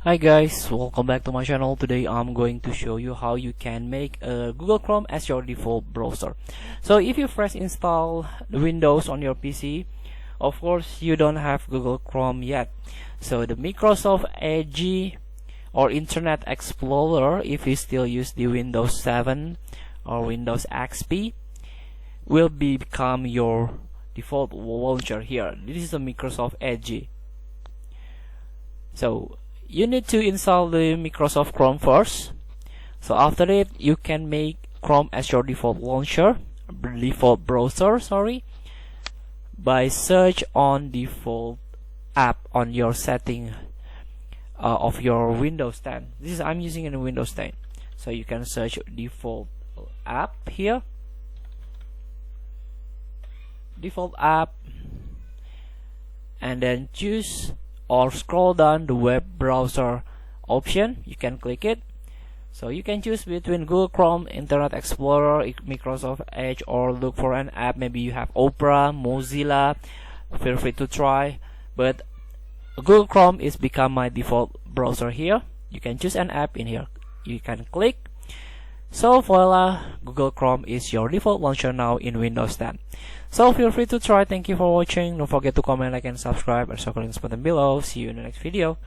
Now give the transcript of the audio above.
Hi guys, welcome back to my channel. Today I'm going to show you how you can make Google Chrome as your default browser. So if you first install Windows on your PC, of course you don't have Google Chrome yet. So the Microsoft Edge or Internet Explorer, if you still use the Windows 7 or Windows XP, will become your default launcher here. This is the Microsoft Edge. So you need to install the Microsoft Chrome first. So after it, you can make Chrome as your default launcher, default browser, by search on default app on your setting of your Windows 10. I'm using in Windows 10. So you can search default app here, default app, and then choose or scroll down the web browser option. You can click it. So you can choose between Google Chrome, Internet Explorer, Microsoft Edge, or look for an app. Maybe you have Opera, Mozilla. Feel free to try, but Google Chrome is become my default browser here. You can choose an app in here. You can click. So voila, Google Chrome is your default launcher now in Windows 10. So feel free to try. Thank you for watching. Don't forget to comment, like, and subscribe, and circle links button below. See you in the next video.